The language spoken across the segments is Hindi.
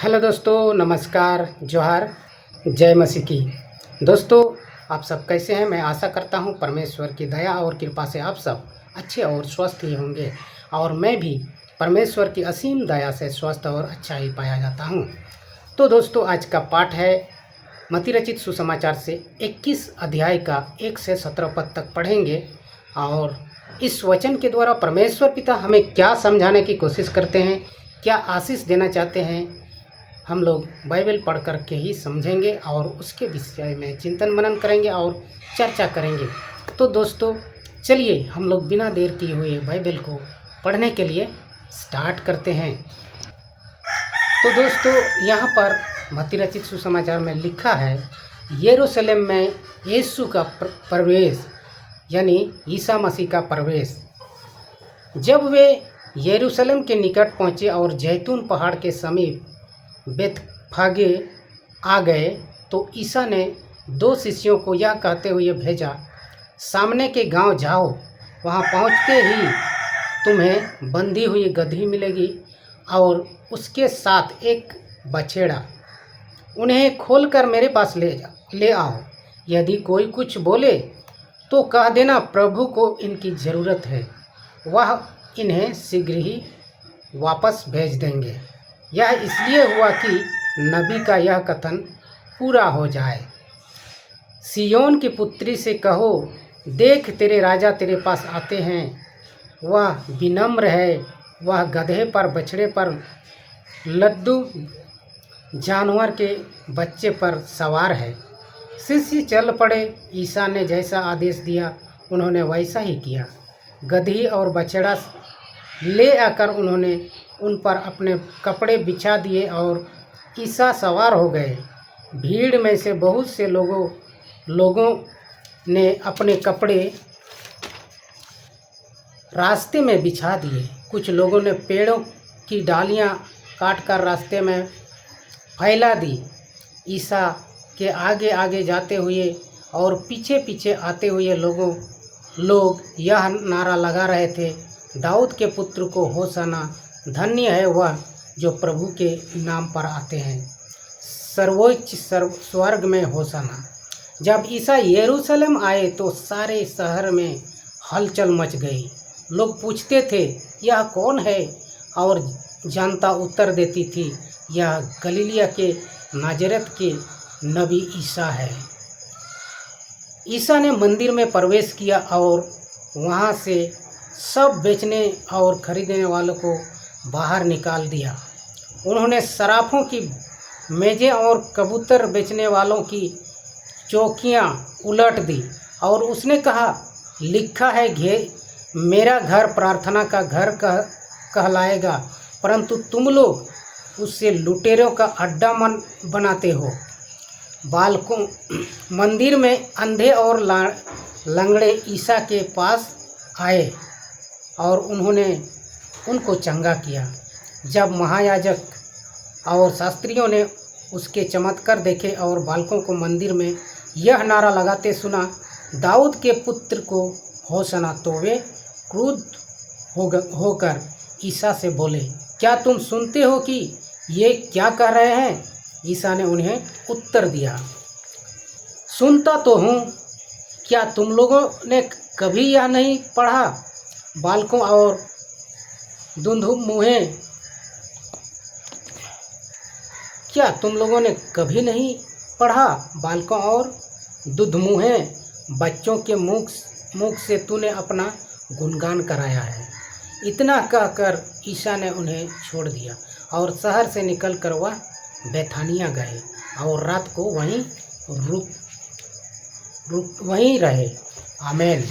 हेलो दोस्तों, नमस्कार, जोहार, जय मसीह की। दोस्तों, आप सब कैसे हैं? मैं आशा करता हूं परमेश्वर की दया और कृपा से आप सब अच्छे और स्वस्थ ही होंगे और मैं भी परमेश्वर की असीम दया से स्वस्थ और अच्छा ही पाया जाता हूं। तो दोस्तों, आज का पाठ है मत्ती रचित सुसमाचार से 21 अध्याय का 1 से 17 पद तक पढ़ेंगे और इस वचन के द्वारा परमेश्वर पिता हमें क्या समझाने की कोशिश करते हैं, क्या आशीष देना चाहते हैं, हम लोग बाइबल पढ़ कर के ही समझेंगे और उसके विषय में चिंतन मनन करेंगे और चर्चा करेंगे। तो दोस्तों, चलिए हम लोग बिना देर किए हुए बाइबल को पढ़ने के लिए स्टार्ट करते हैं। तो दोस्तों, यहाँ पर मत्ती रचित सुसमाचार में लिखा है, यरूशलेम में यीशु का प्रवेश यानी ईसा मसीह का प्रवेश। जब वे यरूशलेम के निकट पहुँचे और जैतून पहाड़ के समीप बेतफागे आ गए तो ईसा ने 2 शिष्यों को यह कहते हुए भेजा, सामने के गांव जाओ, वहां पहुंचते ही तुम्हें बंधी हुई गदही मिलेगी और उसके साथ एक बछेड़ा। उन्हें खोलकर मेरे पास ले आओ। यदि कोई कुछ बोले तो कह देना, प्रभु को इनकी ज़रूरत है, वह इन्हें शीघ्र ही वापस भेज देंगे। यह इसलिए हुआ कि नबी का यह कथन पूरा हो जाए, सियोन की पुत्री से कहो, देख तेरे राजा तेरे पास आते हैं, वह विनम्र है, वह गधे पर, बछड़े पर, लद्दू जानवर के बच्चे पर सवार है। शिष्य चल पड़े। ईसा ने जैसा आदेश दिया उन्होंने वैसा ही किया। गधी और बछड़ा ले आकर उन्होंने उन पर अपने कपड़े बिछा दिए और ईसा सवार हो गए। भीड़ में से बहुत से लोगों ने अपने कपड़े रास्ते में बिछा दिए। कुछ लोगों ने पेड़ों की डालियां काटकर रास्ते में फैला दी। ईसा के आगे आगे जाते हुए और पीछे पीछे आते हुए लोग यह नारा लगा रहे थे, दाऊद के पुत्र को होशाना, धन्य है वह जो प्रभु के नाम पर आते हैं, सर्वोच्च स्वर्ग में होशाना। जब ईसा यरूशलेम आए तो सारे शहर में हलचल मच गई। लोग पूछते थे, यह कौन है? और जनता उत्तर देती थी, यह गलीलिया के नाजरत के नबी ईसा है। ईसा ने मंदिर में प्रवेश किया और वहाँ से सब बेचने और खरीदने वालों को बाहर निकाल दिया। उन्होंने सराफों की मेज़ें और कबूतर बेचने वालों की चौकियां उलट दी और उसने कहा, लिखा है, मेरा घर प्रार्थना का घर कहलाएगा, परंतु तुम लोग उससे लुटेरों का अड्डा बनाते हो। बालकों मंदिर में अंधे और लंगड़े ईसा के पास आए और उन्होंने उनको चंगा किया। जब महायाजक और शास्त्रियों ने उसके चमत्कार देखे और बालकों को मंदिर में यह नारा लगाते सुना, दाऊद के पुत्र को होशाना, तो वे क्रुद्ध होकर ईसा से बोले, क्या तुम सुनते हो कि ये क्या कह रहे हैं? ईसा ने उन्हें उत्तर दिया, सुनता तो हूँ, क्या तुम लोगों ने कभी यह नहीं पढ़ा, बालकों और दुधमुहे, क्या तुम लोगों ने कभी नहीं पढ़ा, बालकों और दुधमुहे बच्चों के मुख से तूने अपना गुणगान कराया है। इतना कहकर ईसा ने उन्हें छोड़ दिया और शहर से निकलकर वह बैथानिया गए और रात को वहीं रहे। आमीन।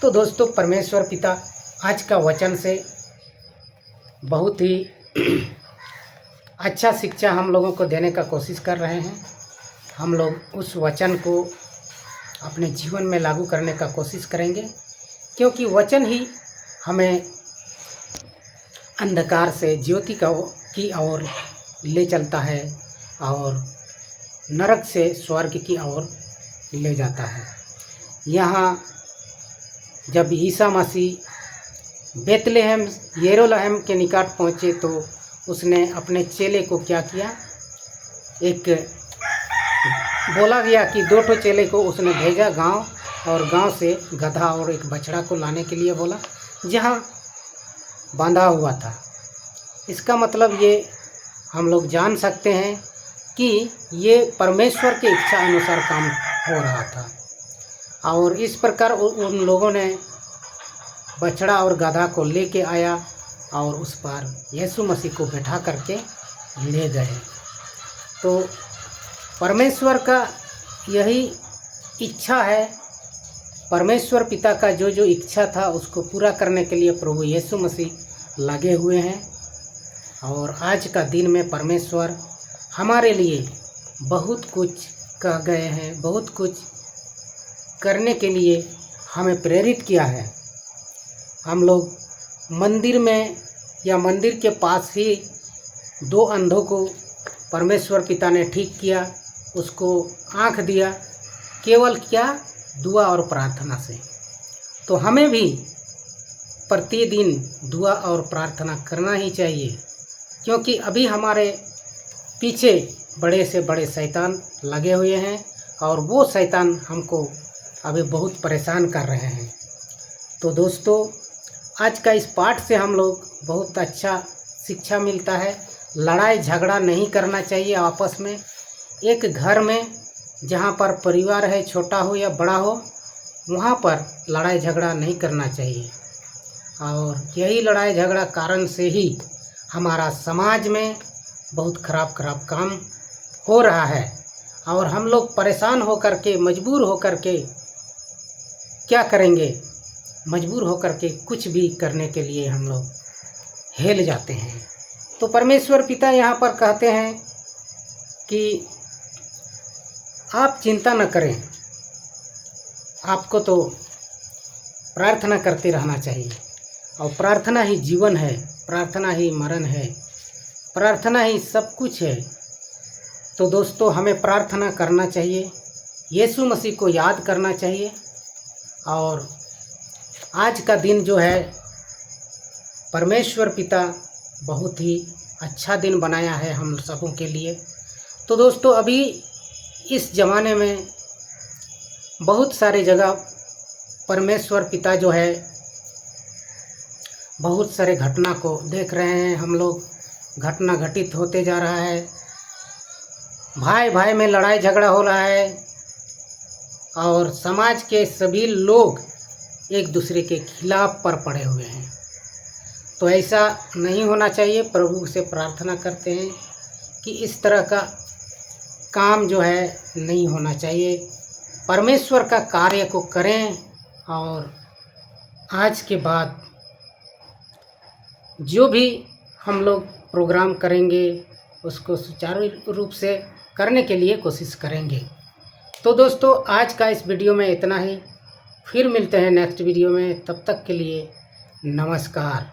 तो दोस्तों, परमेश्वर पिता आज का वचन से बहुत ही अच्छा शिक्षा हम लोगों को देने का कोशिश कर रहे हैं। हम लोग उस वचन को अपने जीवन में लागू करने का कोशिश करेंगे, क्योंकि वचन ही हमें अंधकार से ज्योति की ओर ले चलता है और नरक से स्वर्ग की ओर ले जाता है। यहाँ जब ईसा मसीह बेतलेहम यरूशलेम के निकट पहुँचे तो उसने अपने चेले को क्या किया, एक बोला गया कि 2 चेले को उसने भेजा गांव, और गांव से गधा और एक बछड़ा को लाने के लिए बोला, जहां बांधा हुआ था। इसका मतलब ये हम लोग जान सकते हैं कि ये परमेश्वर की इच्छा अनुसार काम हो रहा था। और इस प्रकार उन लोगों ने बछड़ा और गधा को लेके आया और उस पर यीशु मसीह को बैठा करके ले गए। तो परमेश्वर का यही इच्छा है, परमेश्वर पिता का जो जो इच्छा था उसको पूरा करने के लिए प्रभु यीशु मसीह लगे हुए हैं। और आज का दिन में परमेश्वर हमारे लिए बहुत कुछ कह गए हैं, बहुत कुछ करने के लिए हमें प्रेरित किया है। हम लोग मंदिर में या मंदिर के पास ही 2 अंधों को परमेश्वर पिता ने ठीक किया, उसको आँख दिया, केवल क्या, दुआ और प्रार्थना से। तो हमें भी प्रतिदिन दुआ और प्रार्थना करना ही चाहिए, क्योंकि अभी हमारे पीछे बड़े से बड़े शैतान लगे हुए हैं और वो शैतान हमको अभी बहुत परेशान कर रहे हैं। तो दोस्तों, आज का इस पाठ से हम लोग बहुत अच्छा शिक्षा मिलता है। लड़ाई झगड़ा नहीं करना चाहिए आपस में। एक घर में जहाँ पर परिवार है, छोटा हो या बड़ा हो, वहाँ पर लड़ाई झगड़ा नहीं करना चाहिए। और यही लड़ाई झगड़ा कारण से ही हमारा समाज में बहुत खराब काम हो रहा है। और हम लोग परेशान होकर के, मजबूर होकर के क्या करेंगे, मजबूर होकर के कुछ भी करने के लिए हम लोग हिल जाते हैं। तो परमेश्वर पिता यहाँ पर कहते हैं कि आप चिंता न करें, आपको तो प्रार्थना करते रहना चाहिए। और प्रार्थना ही जीवन है, प्रार्थना ही मरण है, प्रार्थना ही सब कुछ है। तो दोस्तों, हमें प्रार्थना करना चाहिए, यीशु मसीह को याद करना चाहिए। और आज का दिन जो है परमेश्वर पिता बहुत ही अच्छा दिन बनाया है हम सबों के लिए। तो दोस्तों, अभी इस ज़माने में बहुत सारे जगह परमेश्वर पिता जो है बहुत सारे घटना को देख रहे हैं हम लोग। घटना घटित होते जा रहा है, भाई भाई में लड़ाई झगड़ा हो रहा है और समाज के सभी लोग एक दूसरे के खिलाफ पर पड़े हुए हैं। तो ऐसा नहीं होना चाहिए। प्रभु से प्रार्थना करते हैं कि इस तरह का काम जो है नहीं होना चाहिए। परमेश्वर का कार्य को करें और आज के बाद जो भी हम लोग प्रोग्राम करेंगे उसको सुचारू रूप से करने के लिए कोशिश करेंगे। तो दोस्तों, आज का इस वीडियो में इतना ही। फिर मिलते हैं नेक्स्ट वीडियो में। तब तक के लिए नमस्कार।